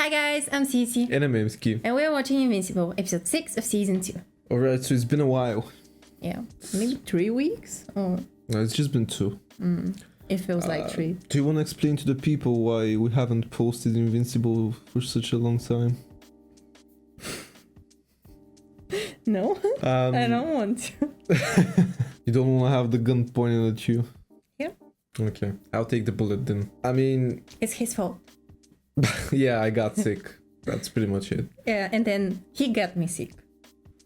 Hi guys, I'm Sisi. And I'm Mski. And we're watching Invincible, episode 6 of season 2. Alright, so it's been a while. Yeah, maybe 3 weeks? Or No, it's just been 2. it feels like 3. Do you want to explain to the people why we haven't posted Invincible for such a long time? No, I don't want to. You don't want to have the gun pointed at you? Yeah. Okay, I'll take the bullet then. I mean, It's his fault. yeah, I got sick. That's pretty much it. Yeah, and then he got me sick.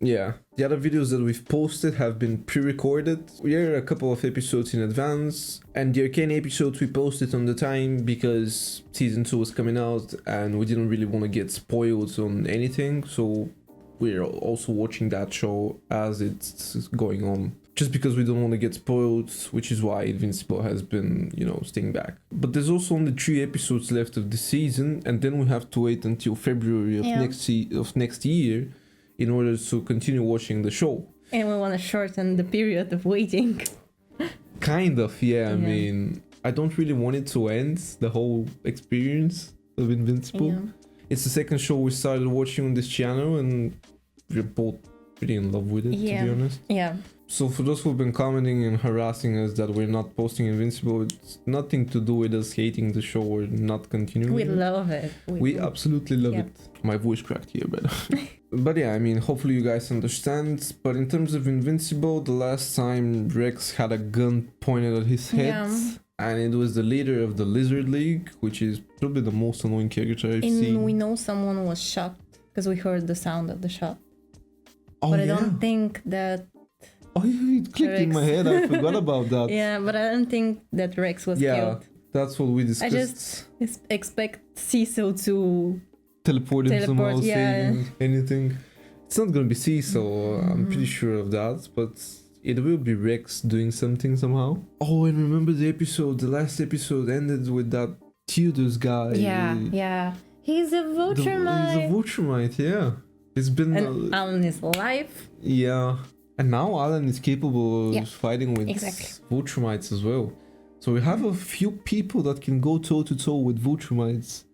Yeah, the other videos that we've posted have been pre-recorded. We are a couple of episodes in advance, and the Arcane episodes we posted on the time because season 2 was coming out and we didn't really want to get spoiled on anything, so we're also watching that show as it's going on. Just because we don't want to get spoiled, which is why Invincible has been, staying back. But there's also only 3 episodes left of the season, and then we have to wait until February of next year in order to continue watching the show. And we want to shorten the period of waiting. Kind of, yeah. I mean, I don't really want it to end, the whole experience of Invincible. Yeah. It's the second show we started watching on this channel, and we're both pretty in love with it, to be honest. Yeah. So for those who've been commenting and harassing us that we're not posting Invincible, it's nothing to do with us hating the show or not continuing. We love it. We absolutely love it. My voice cracked here, but but yeah, I mean, hopefully you guys understand. But in terms of Invincible, the last time Rex had a gun pointed at his head, and it was the leader of the Lizard League, which is probably the most annoying character I've seen. And we know someone was shot because we heard the sound of the shot. Oh, but I don't think that... Oh, it clicked in my head. I forgot about that. Yeah, but I don't think that Rex was killed. That's what we discussed. I just expect Cecil to teleport him somehow, saying anything. It's not gonna be Cecil, I'm pretty sure of that, but it will be Rex doing something somehow. Oh, and remember the last episode ended with that Theodos guy. Yeah. He's a Vulturemite. He's a Vulturemite, yeah. It's been... And Alan is alive. Yeah. And now Alan is capable of fighting with Vulturemites as well. So we have a few people that can go toe-to-toe with Vulturemites.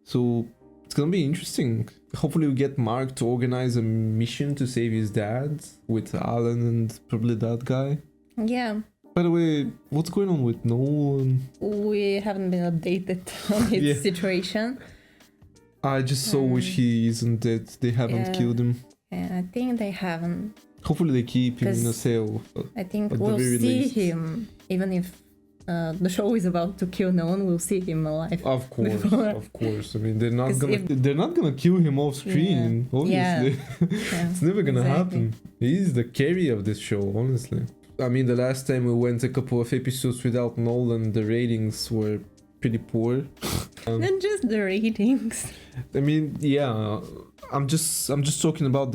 So it's gonna be interesting. Hopefully we get Mark to organize a mission to save his dad with Alan and probably that guy. Yeah. By the way, what's going on with Nolan? We haven't been updated on his situation. I just so wish he isn't dead. They haven't killed him. Yeah, I think they haven't. Hopefully they keep him in a cell. I think we'll see him, even if the show is about to kill Nolan, we'll see him alive. Of course, of course. I mean, they're not gonna kill him off screen, obviously. It's never gonna happen. He's the carry of this show, honestly. I mean, the last time we went a couple of episodes without Nolan, the ratings were pretty poor. Not just the ratings. I mean, yeah. I'm just talking about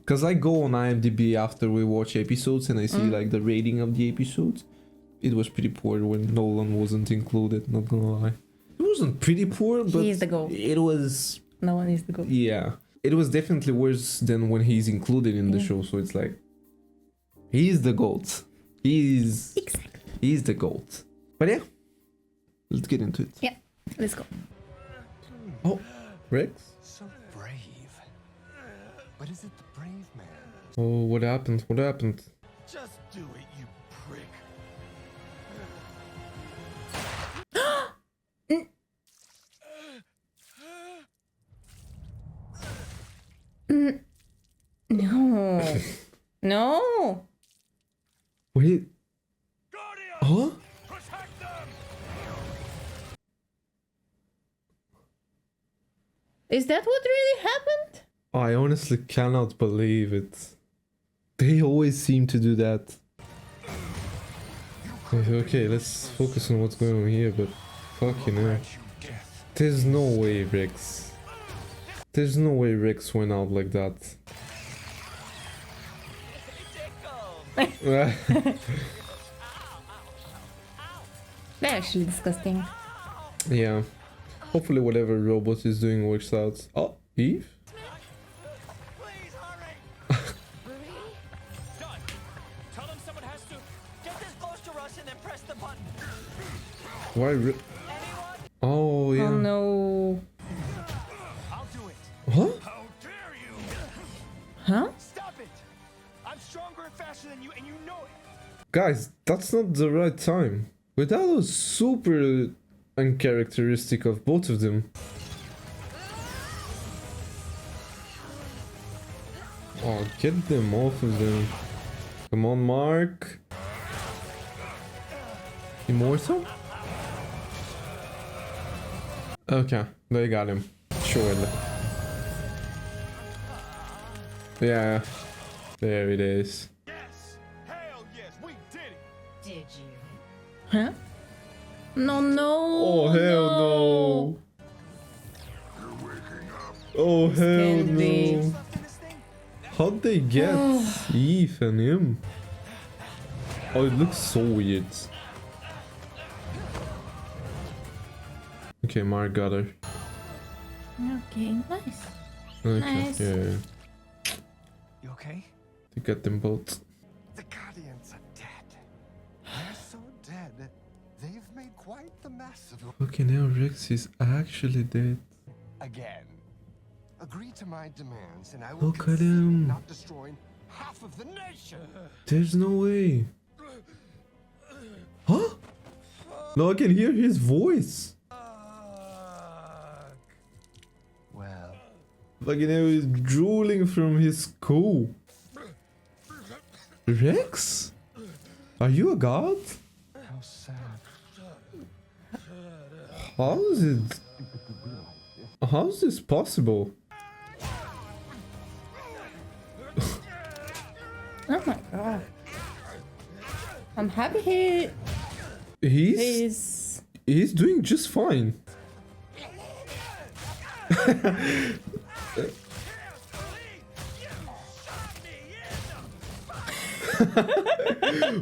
because I go on IMDb after we watch episodes and I see like the rating of the episodes. It was pretty poor when Nolan wasn't included, not gonna lie. It wasn't pretty poor, but he's the GOAT. It was... Nolan is the GOAT. Yeah. It was definitely worse than when he's included in the show, so it's like... He's the GOAT. He's the GOAT. But yeah, let's get into it. Yeah, let's go. Oh, Rex? So brave. But is it the brave man? Oh, what happened? What happened? Just do it, you prick. No. No. Wait. Huh? Protect them! Is that what really happened? I honestly cannot believe it. They always seem to do that. Okay, let's focus on what's going on here, but fucking hell. There's no way Rex. There's no way Rex went out like that. They're actually disgusting. Yeah. Hopefully whatever robot is doing works out. Oh, Eve? Please hurry! Done. Tell them someone has to get this close to Russ and then press the button. Why? Oh, yeah. Oh no. Huh? How dare you! Huh? Stop it! I'm stronger and faster than you, and you know it. Guys, that's not the right time. But that was super uncharacteristic of both of them. Oh, get them off of them. Come on, Mark. Immortal? Okay, they got him. Surely. Yeah, there it is. Yes! Hell yes, we did it! Did you? Huh? No, no. Oh, hell no. Oh, hell Can't be. no. Left in this thing? How'd they get Eve and him? Oh, it looks so weird. Okay, Mark got her. Okay, nice. Okay, Nice. yeah, You okay? they got them both. The Guardians are dead. They're so dead, they've made quite the mess of it. Fucking hell, Rex is actually dead. Again. Agree to my demands, and I will Look at concede him. not destroying half of the nation. There's no way. Huh? No, I can hear his voice. Well, Fucking hell, he's drooling from his skull. Rex? Are you a god? how sad. How is it? How is this possible? Oh my god. I'm happy He's doing just fine.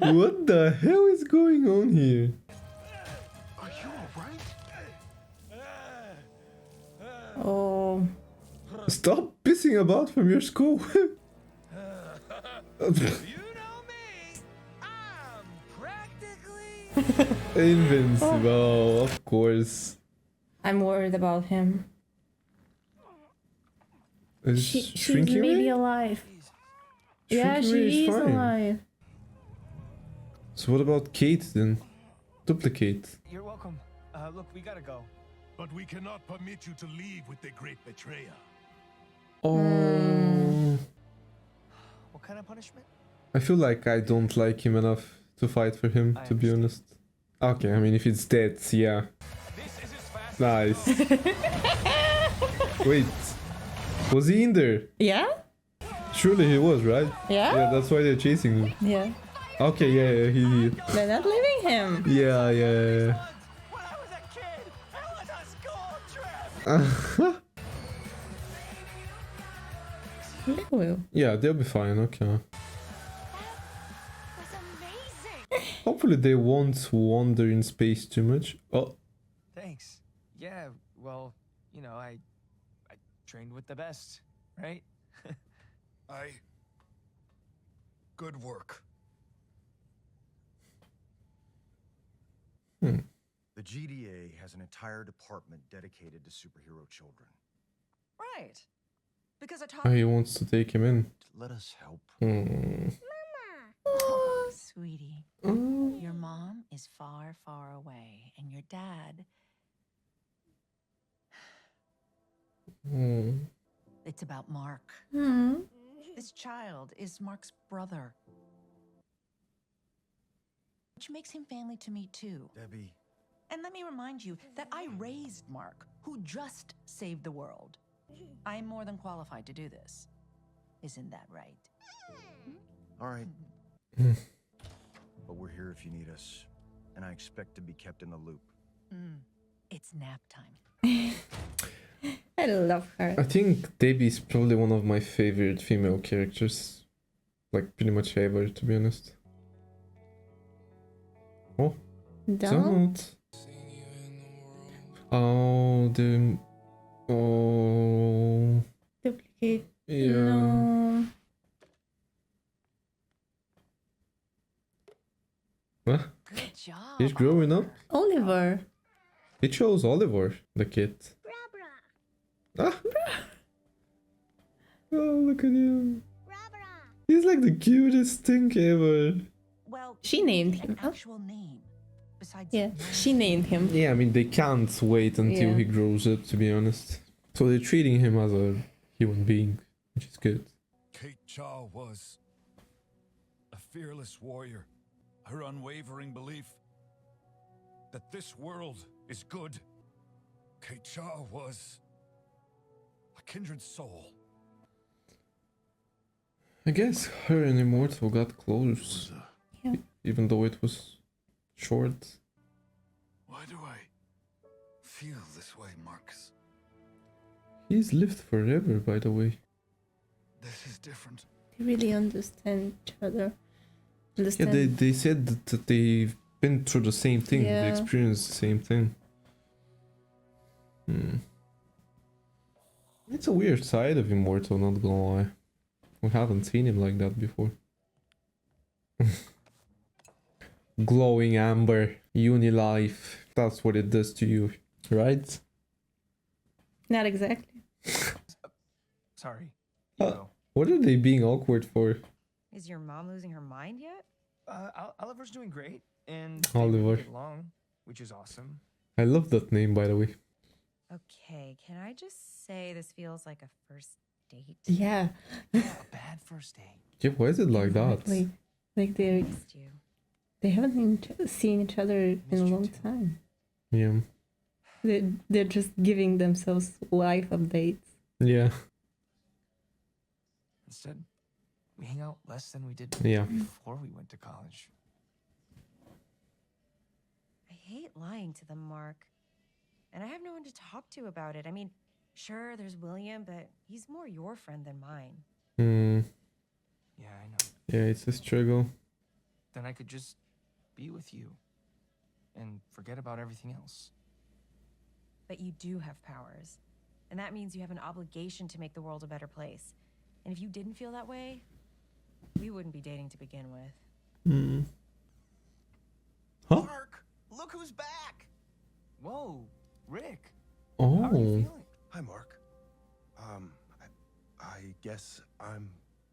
What the hell is going on here? Are you alright? Oh. Stop pissing about from your skull. You know me! I'm practically... Invincible, of course. I'm worried about him. Is She's shrinking maybe ray? alive. Yeah, Shrinking ray she is fine. alive. So what about Kate then? Duplicate. You're welcome. Look, we gotta go. But we cannot permit you to leave with the great betrayer. Oh, What kind of punishment? I feel like I don't like him enough to fight for him, I to be honest. Okay, I mean if it's dead, yeah. This is as fast Nice. Wait, was he in there? Yeah? Surely he was, right? Yeah? Yeah, that's why they're chasing him. Yeah. Okay, yeah, he. They're not leaving him. Yeah. When I was a kid, it was a school trip! They will. Yeah, they'll be fine. Okay. Was amazing. Hopefully they won't wander in space too much. Oh, Thanks. Yeah, well, you know, I trained with the best, right? Good work. The GDA has an entire department dedicated to superhero children. Right. Because I taught he wants to take him in. Let us help. Oh, sweetie. Oh. Your mom is far, far away, and your dad. Hmm. It's about Mark. Hmm. This child is Mark's brother. Which makes him family to me, too. Debbie, And let me remind you that I raised Mark, who just saved the world. I am more than qualified to do this. Isn't that right? all right. But we're here if you need us, and I expect to be kept in the loop. It's nap time. I love her. I think Debbie is probably one of my favorite female characters. Like, pretty much ever, to be honest. Oh, Don't. Oh, the... Oh... Duplicate. Yeah. No. Huh? Good job. He's growing up. Oliver. He chose Oliver, the kid. Ah, Oh, look at him. He's like the cutest thing ever. Well, She he named needed him, an huh? actual name. Besides, Yeah, Mski. she named him. Yeah, I mean, they can't wait until Yeah. he grows up, to be honest. So they're treating him as a human being, which is good. Kate Shaw was a fearless warrior. Her unwavering belief that this world is good. Kate Shaw was a kindred soul. I guess her and Immortal got close, Yeah. even though it was short. Why do I feel this way, Marcus? He's lived forever, by the way. This is different. They really understand each other. Yeah, Understand. they said that they've been through the same thing, they Yeah. experienced the same thing. It's a weird side of Immortal, not gonna lie. We haven't seen him like that before. Glowing amber, Unilife. That's what it does to you, right? Not exactly. Sorry. What are they being awkward for? Is your mom losing her mind yet? Oliver's doing great, and Oliver. they really get along, which is awesome. I love that name, by the way. Okay, can I just say this feels like a first date? Yeah. A bad first date. Yeah, why is it like that? Exactly. Like Missed you. they haven't seen each other in a Missed you long too. time. Yeah. They're just giving themselves life updates. Yeah. Instead, we hang out less than we did Yeah. before we went to college. I hate lying to them, Mark. And I have no one to talk to about it. I mean, sure, there's William, but he's more your friend than mine. Yeah, I know. Yeah, it's a struggle. Then I could just be with you and forget about everything else. But you do have powers. And that means you have an obligation to make the world a better place. And if you didn't feel that way, we wouldn't be dating to begin with. Huh? Mark, look who's back! Whoa, Rick. How are you Oh. feeling? Hi, Mark. I guess I'm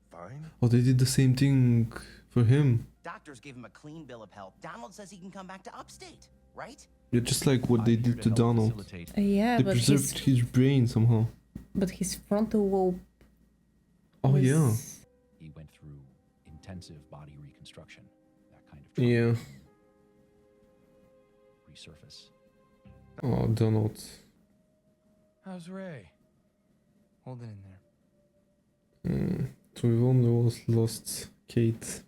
fine. Oh, they did the same thing for him. Doctors gave him a clean bill of health. Donald says he can come back to upstate, right? Yeah, just like what they did to Donald. Yeah, They but preserved his brain somehow. his frontal lobe. Oh, was- yeah. He went through intensive body reconstruction, that kind of Yeah. resurface. Oh, Donald. How's Ray? Hold it in there. So we've only lost Kate.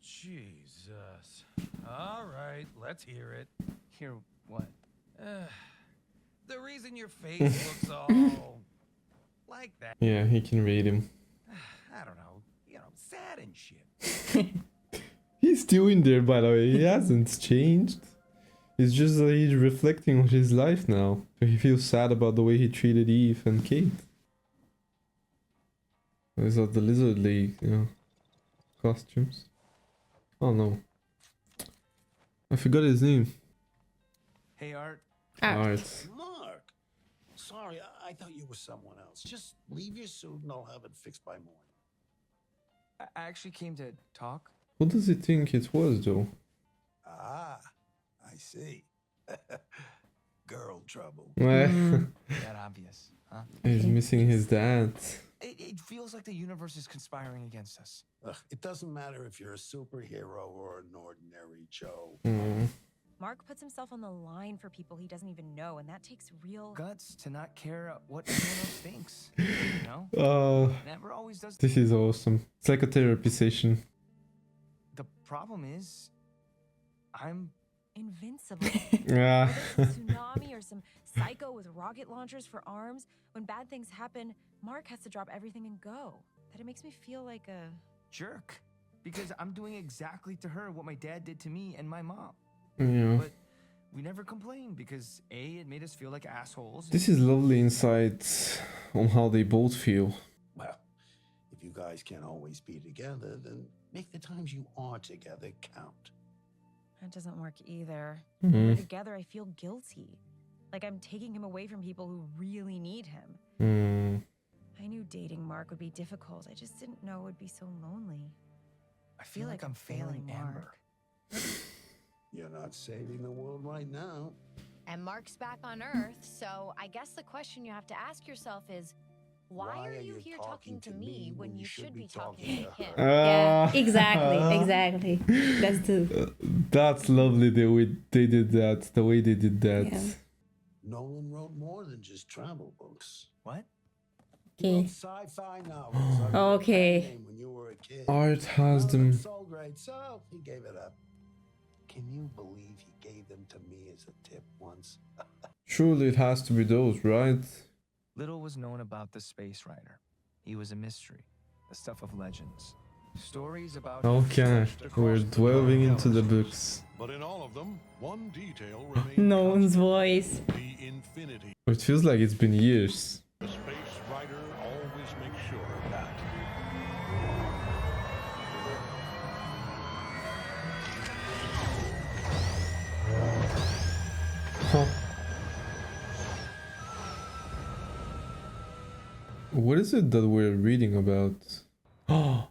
Jesus. All right, let's hear it. Hear what? The reason your face looks all like that. Yeah, he can read him. I don't know. Sad and shit. He's still in there, by the way. He hasn't changed. It's just that he's reflecting on his life now. So he feels sad about the way he treated Eve and Kate. These are the Lizard League, costumes. Oh no. I forgot his name. Hey, Art. Art. Mark! Sorry, I thought you were someone else. Just leave your suit and I'll have it fixed by morning. I actually came to talk. Who does he think it was, though? Ah, I see. Girl trouble. That obvious, huh? He's missing his dad. It feels like the universe is conspiring against us. Ugh, it doesn't matter if you're a superhero or an ordinary Joe. Mark puts himself on the line for people he doesn't even know, and that takes real Guts to not care what anyone else thinks. You know? Never always does. This is awesome. It's like a therapy session. The problem is, I'm invincible. Yeah. Whether it's a tsunami or some psycho with rocket launchers for arms, when bad things happen, Mark has to drop everything and go. That it makes me feel like a jerk. Because I'm doing exactly to her what my dad did to me and my mom. Yeah. But we never complained because A, it made us feel like assholes. This is lovely insight on how they both feel. Well, if you guys can't always be together, then make the times you are together count. That doesn't work either. Mhm. When we're together, I feel guilty. Like I'm taking him away from people who really need him. I knew Mark would be difficult. I just didn't know it would be so lonely. I feel like I'm failing Amber. You're not saving the world right now. And Mark's back on Earth, so I guess the question you have to ask yourself is, why are you here talking to me when you should be talking to him? Yeah, exactly. That's lovely the way they did that. The way they did that. Yeah. Nolan wrote more than just travel books. What? He wrote Okay. sci-fi novels. under a Okay. pen name when you were a kid. Art has Well, them. it's so great, so he gave it up. Can you believe he gave them to me as a tip once? Surely it has to be those, right? Little was known about the space rider. He was a mystery, the stuff of legends. Stories about Okay, we're delving into the books. But in all of them, one detail remains No one's voice. the infinity. It feels like it's been years. The space rider always makes sure of that. Huh. What is it that we're reading about? Oh,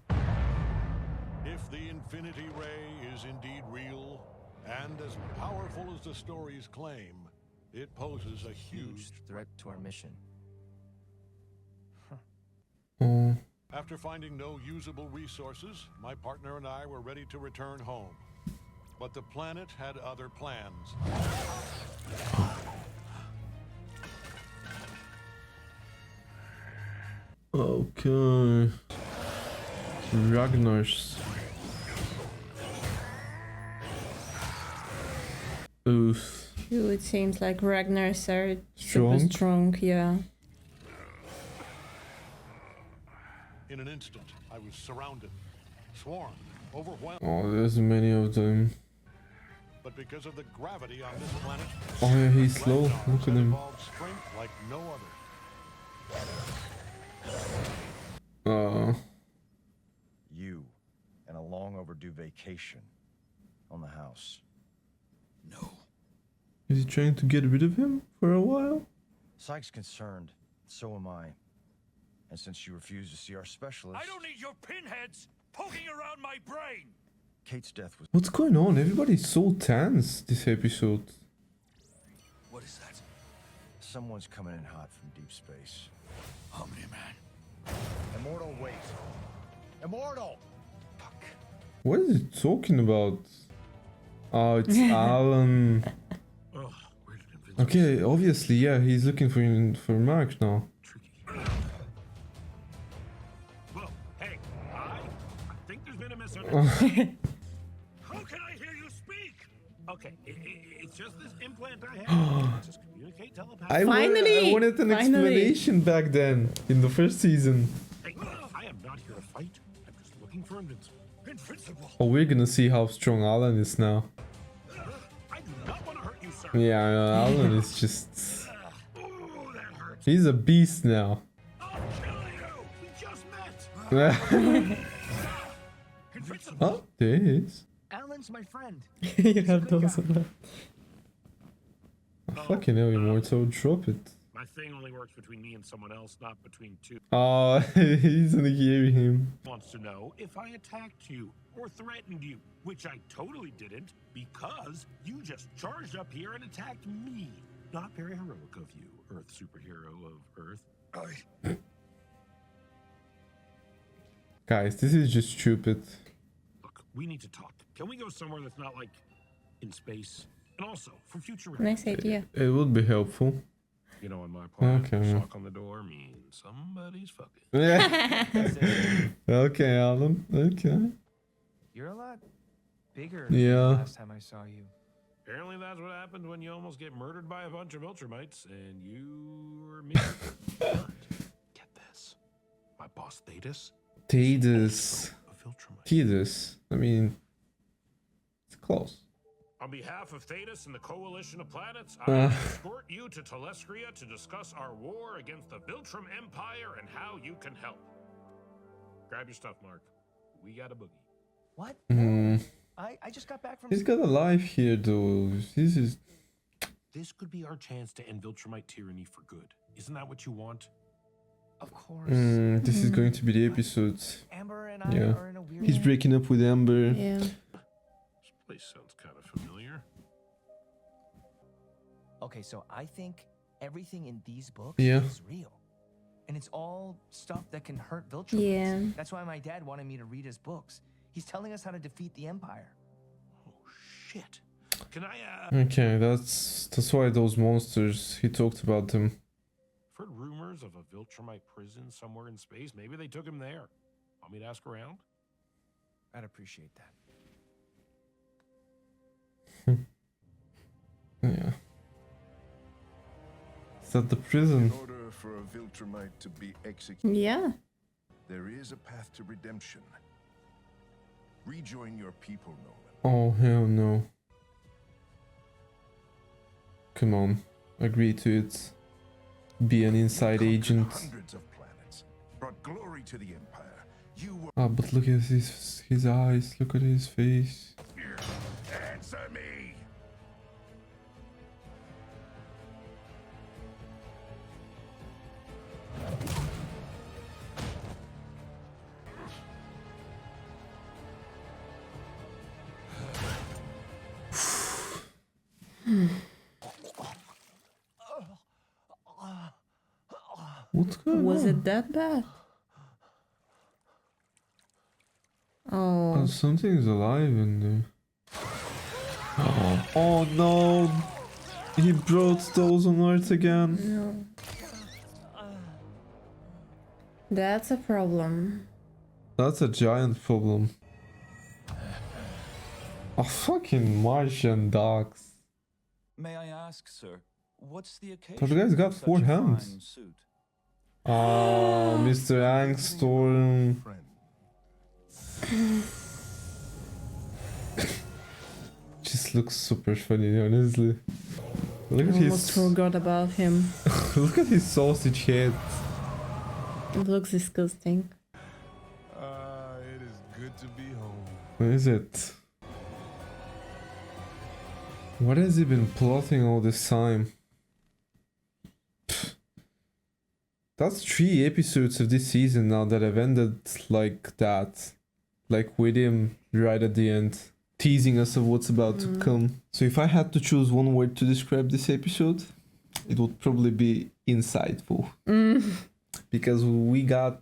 If the infinity ray is indeed real, and as powerful as the stories claim, it poses a huge threat to our mission. oh. After finding no usable resources, my partner and I were ready to return home. But the planet had other plans. Okay. Ragnar's. Oof. Ooh, it seems like Ragnar's are Strong? super strong, yeah. In an instant, I was surrounded, swarmed, overwhelmed. Oh, there's many of them. But because of the gravity on this planet, Oh yeah, he's slow. Ragnar's Look at had him. evolved strength like no other. You and a long overdue vacation on the house. No. Is he trying to get rid of him for a while? Syke's concerned. So am I. And since you refuse to see our specialist, I don't need your pinheads poking around my brain. Kate's death was. What's going on? Everybody's so tense this episode. What is that? Someone's coming in hot from deep space. Omni-Man. Immortal, wait. Immortal! Fuck. What is he talking about? Oh, it's Alan. Ugh, where did Invincible Okay, obviously, yeah, he's looking for Mark now. Well, hey, I think there's been a misunderstanding. How can I hear you speak? Okay, it's just this implant I have. Just communicate telepathically. I Finally! wanted an Finally! explanation back then, in the first season. Hey, I am not here to fight. I'm just looking for Invincible. Invincible. Oh, we're gonna see how strong Alan is now. I do not want to hurt you, sir. Yeah, Alan is just... Oh, that hurts. He's a beast now. I'll kill you. We just met. Invincible. Oh, there he is. Alan's my friend. You have those. Oh, fucking hell, Immortal, drop it. My thing only works between me and someone else, not between two. Oh, he's gonna hear him. Wants to know if I attacked you or threatened you, which I totally didn't because you just charged up here and attacked me. Not very heroic of you, Earth superhero of Earth. Guys, this is just stupid. Look, we need to talk. Can we go somewhere that's not like in space? And also, for future Nice idea. It would be helpful. You know, on my part, Okay. knock on the door means somebody's fucking. Yeah. Okay, Alan. Okay. You're a lot bigger Yeah. than the last time I saw you. Apparently that's what happens when you almost get murdered by a bunch of Ultramites, and you or me. But, get this. My boss, Thetis. Thetis. A Viltrumite. Thetis. I mean, it's close. On behalf of Thetis and the Coalition of Planets, I escort you to Telestria to discuss our war against the Viltrum Empire and how you can help. Grab your stuff, Mark. We got a boogie. What? Hmm. I just got back from. He's got a life here, though. This is... This could be our chance to end Viltrumite tyranny for good. Isn't that what you want? Of course. This is going to be the episode. Amber and I Yeah. are in a weird... He's breaking up with Amber. Yeah. This place sounds kind of familiar. Okay, so I think everything in these books Yeah. is real. And it's all stuff that can hurt Viltrumites. Yeah. That's why my dad wanted me to read his books. He's telling us how to defeat the Empire. Oh, shit. Can I, Okay, that's why those monsters, he talked about them. I've heard rumors of a Viltrumite prison somewhere in space. Maybe they took him there. Want me to ask around? I'd appreciate that. Yeah. Is that the prison? In order for a Viltrumite to be executed, Yeah. there is a path to redemption. Rejoin your people, Nolan. Oh, hell no. Come on, agree to it. Be an inside agent. Hundreds of planets, brought glory to the Empire. You were... Ah, but look at his eyes, look at his face. Answer me! What's going Was on? it that bad? Oh. Something's alive in there. Oh no! He brought those on Earth again. No. That's a problem. That's a giant problem. Oh, fucking Martian dogs. May I ask, sir, what's the occasion? But the guy's got for 4 such a hands. fine suit? Oh, Mr. Angstorm. Just looks super funny, honestly. Look at Almost his. forgot about him. Look at his sausage head. It looks disgusting. It is good to be home. What is it? What has he been plotting all this time? Pfft. That's 3 episodes of this season now that have ended like that. Like with him right at the end, teasing us of what's about to come. So if I had to choose one word to describe this episode, it would probably be insightful. Because we got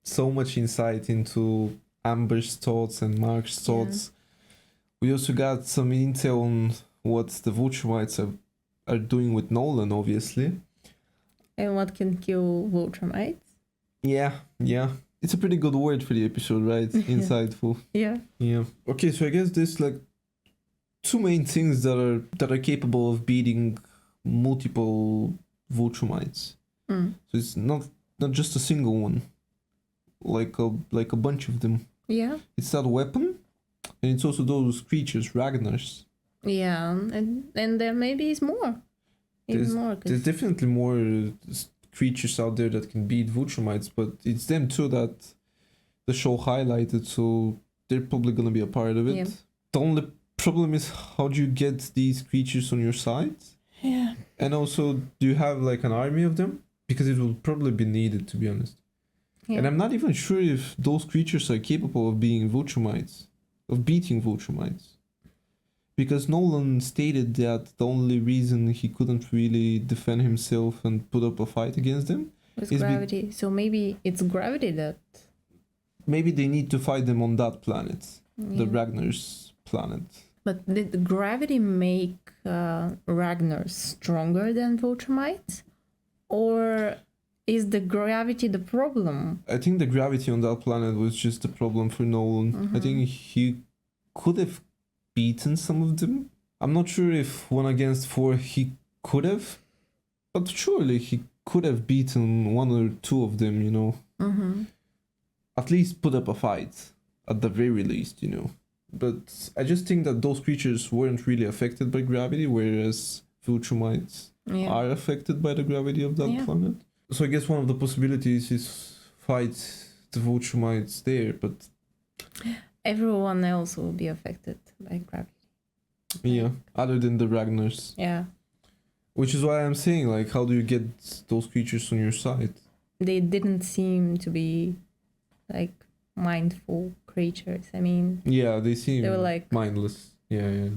so much insight into Amber's thoughts and Mark's thoughts. We also got some intel on what the Viltrumites are doing with Nolan, obviously. And what can kill Viltrumites? Yeah. It's a pretty good word for the episode, right? Insightful. Yeah. Okay, so I guess there's like 2 main things that are capable of beating multiple Viltrumites. So it's not just a single one. Like a bunch of them. Yeah. It's that weapon, and it's also those creatures, Ragnars. Yeah, and there maybe is more. There's definitely more creatures out there that can beat Viltrumites, but it's them too that the show highlighted, so they're probably gonna be a part of it. Yeah. The only problem is, how do you get these creatures on your side? Yeah. And also, do you have like an army of them? Because it will probably be needed, to be honest. Yeah. And I'm not even sure if those creatures are capable of being Viltrumites, of beating Viltrumites. Because Nolan stated that the only reason he couldn't really defend himself and put up a fight against them With is gravity. So maybe it's gravity that... maybe they need to fight them on that planet, the Ragnar's planet. But did gravity make Ragnar stronger than Viltrumites? Or is the gravity the problem? I think the gravity on that planet was just the problem for Nolan. I think he could have beaten some of them. I'm not sure if 1 against 4 he could have, but surely he could have beaten 1 or 2 of them, you know. At least put up a fight, at the very least, you know. But I just think that those creatures weren't really affected by gravity, whereas Viltrumites are affected by the gravity of that planet. So I guess one of the possibilities is fight the Viltrumites there, but Everyone else will be affected by gravity. yeah, other than the Ragnars. Yeah. Which is why I'm saying, like, how do you get those creatures on your side? they didn't seem to be like mindful creatures. I mean, Yeah, they were like mindless. Yeah.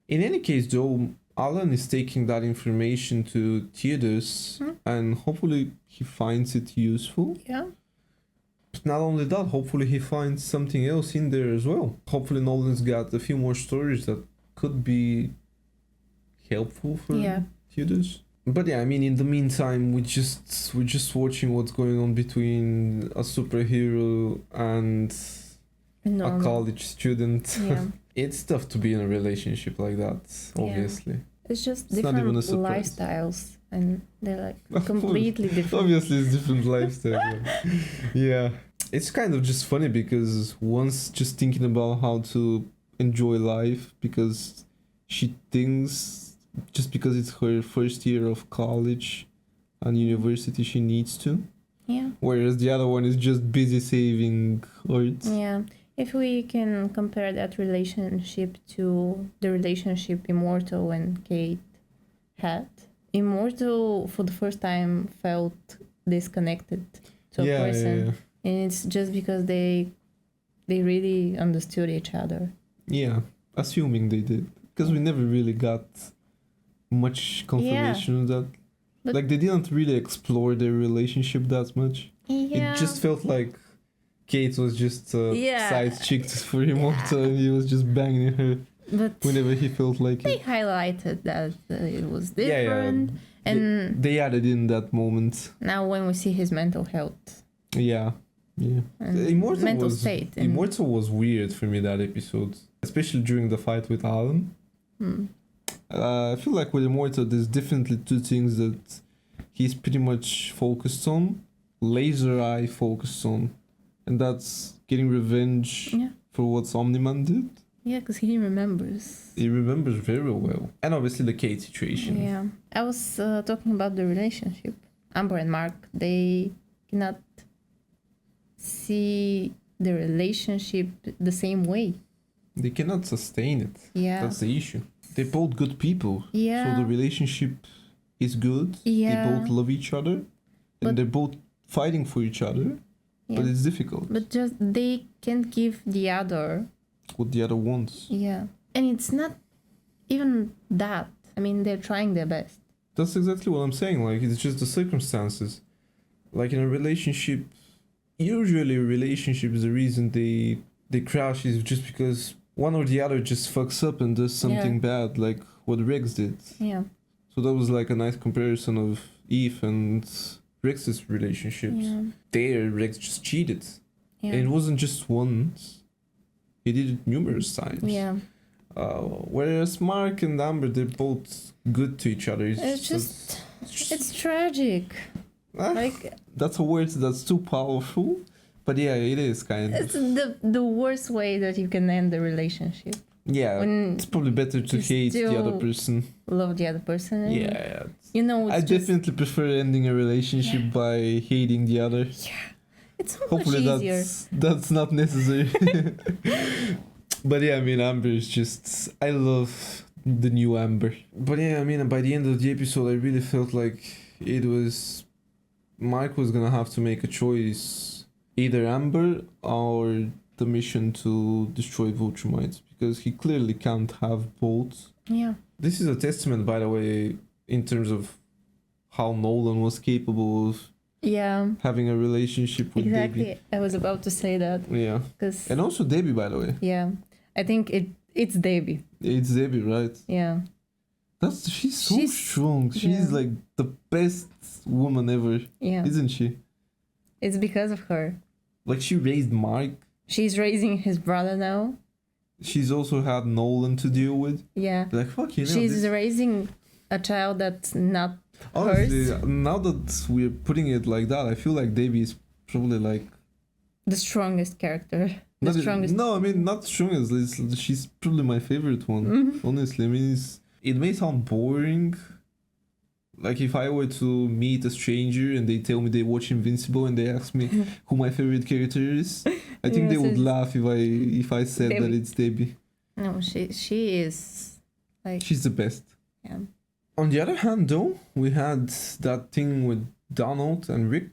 In any case, though, Alan is taking that information to Theodus, and hopefully he finds it useful. Yeah. But not only that, hopefully he finds something else in there as well. Hopefully Nolan's got a few more stories that could be helpful for Theodus. But yeah, I mean, in the meantime, we're just watching what's going on between a superhero and a college student. Yeah. It's tough to be in a relationship like that, obviously. Yeah. It's just It's not different even a surprise. lifestyles, and they're like completely different. Obviously, it's different lifestyle. Yeah. It's kind of just funny because one's just thinking about how to enjoy life because she thinks just because it's her first year of college and university she needs to. Yeah. Whereas the other one is just busy saving Earth. Yeah. If we can compare that relationship to the relationship Immortal and Kate had, Immortal for the first time felt disconnected to a person. Yeah. And it's just because they really understood each other. Yeah, assuming they did. Because we never really got much confirmation of that. But like, they didn't really explore their relationship that much. Yeah. It just felt like Kate was just side chicked for Immortal and he was just banging her But whenever he felt like they it. highlighted that it was different. And they added in that moment. now when we see his mental health. Yeah. And mental state. And Immortal was weird for me that episode, especially during the fight with Alan. I feel like with Immortal, there's definitely two things that he's pretty much focused on, laser eye focused on, and that's getting revenge for what Omni-Man did. Yeah, because he remembers. He remembers very well, and obviously the Kate situation. Yeah, I was talking about the relationship. Amber and Mark, they cannot see the relationship the same way. They cannot sustain it. Yeah. That's the issue. They're both good people. Yeah. So the relationship is good. Yeah. They both love each other. And they're both fighting for each other. Yeah. But it's difficult. But just they can't give the other What the other wants. Yeah. And it's not even that. I mean, they're trying their best. That's exactly what I'm saying. Like, it's just the circumstances. Like, in a relationship, usually a relationship is the reason they crash is just because one or the other just fucks up and does something bad, like what Rex did. Yeah. So that was like a nice comparison of Eve and Rex's relationships. Yeah. There, Rex just cheated. Yeah. And it wasn't just once. He did it numerous times. Yeah. Whereas Mark and Amber, they're both good to each other. It's tragic. Like, that's a word that's too powerful. But yeah, it is kind of. it's the worst way that you can end the relationship. Yeah, when it's probably better to hate the other person. Love the other person. And Yeah. You know, I definitely prefer ending a relationship by hating the other. Yeah. It's so Hopefully much easier. that's not necessary. But yeah, I mean, Amber is just... I love the new Amber. But yeah, I mean, by the end of the episode, I really felt like it was... Mike was gonna have to make a choice. Either Amber or the mission to destroy Viltrumites. Because he clearly can't have both. Yeah. This is a testament, by the way, in terms of how Nolan was capable of having a relationship with exactly. Debbie. I was about to say that. Yeah. And also Debbie, by the way. Yeah. I think it's Debbie. It's Debbie, right? Yeah. She's so strong. She's like the best woman ever. Yeah. Isn't she? It's because of her. Like, she raised Mark. She's raising his brother now. She's also had Nolan to deal with. Yeah. Like, fuck you know. She's raising a child that's not Honestly, hers. now that we're putting it like that, I feel like Debbie is probably like... The strongest character. The strongest. No, I mean, not strongest. She's probably my favorite one. Honestly, I mean, it may sound boring. Like, if I were to meet a stranger and they tell me they watch Invincible and they ask me who my favorite character is, I think they would laugh if I said that it's Debbie. No, she is like... She's the best. Yeah. On the other hand, though, we had that thing with Donald and Rick.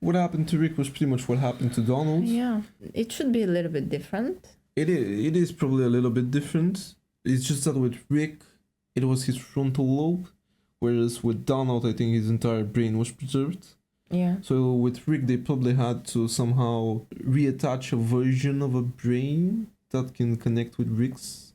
What happened to Rick was pretty much what happened to Donald. Yeah, it should be a little bit different. It is probably a little bit different. It's just that with Rick, it was his frontal lobe, whereas with Donald, I think his entire brain was preserved. Yeah. So with Rick, they probably had to somehow reattach a version of a brain that can connect with Rick's.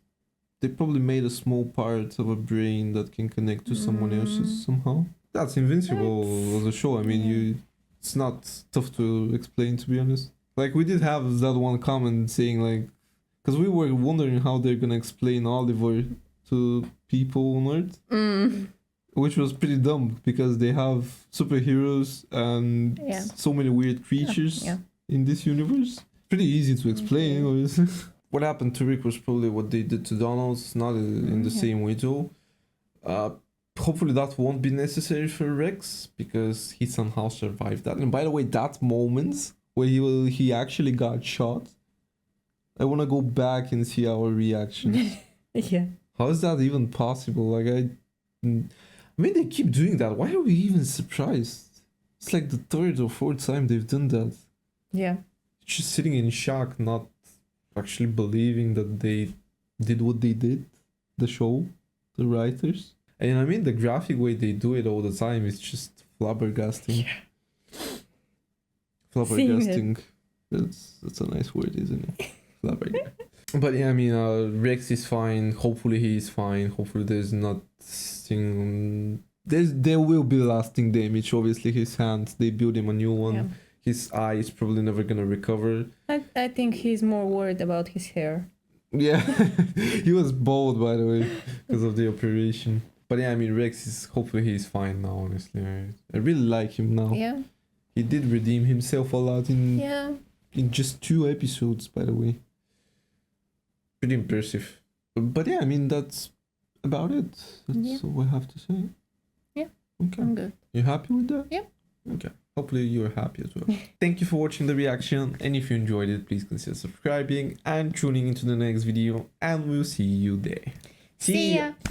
They probably made a small part of a brain that can connect to someone else's somehow. That's Invincible as a show. I mean, it's not tough to explain, to be honest. Like, we did have that one comment saying, like, because we were wondering how they're gonna explain Oliver to people on Earth. Which was pretty dumb, because they have superheroes and so many weird creatures in this universe. Pretty easy to explain, obviously. What happened to Rick was probably what they did to Donald, not in the same way though. Hopefully that won't be necessary for Rex, because he somehow survived that. And by the way, that moment where he actually got shot, I want to go back and see our reaction. Yeah. How is that even possible? Like, I mean, they keep doing that. Why are we even surprised? It's like the third or fourth time they've done that. Yeah. Just sitting in shock, not actually believing that they did what they did. The show, the writers. And I mean, the graphic way they do it all the time is just flabbergasting. Yeah. Flabbergasting. That's a nice word, isn't it? Flabbergasting. But yeah, I mean, Rex is fine. Hopefully he is fine. Hopefully there's nothing... There will be lasting damage. Obviously his hands, they build him a new one. Yeah. His eye is probably never gonna recover. I think he's more worried about his hair. Yeah, he was bald, by the way, because of the operation. But yeah, I mean, Rex is... Hopefully he's fine now, honestly. I really like him now. Yeah. He did redeem himself a lot in just 2 episodes, by the way. Pretty impressive. But yeah, I mean, that's about it. That's all I have to say. Yeah. Okay. I'm good. You happy with that? Yeah. Okay. Hopefully you're happy as well. Thank you for watching the reaction. And if you enjoyed it, please consider subscribing and tuning into the next video. And we'll see you there. See ya.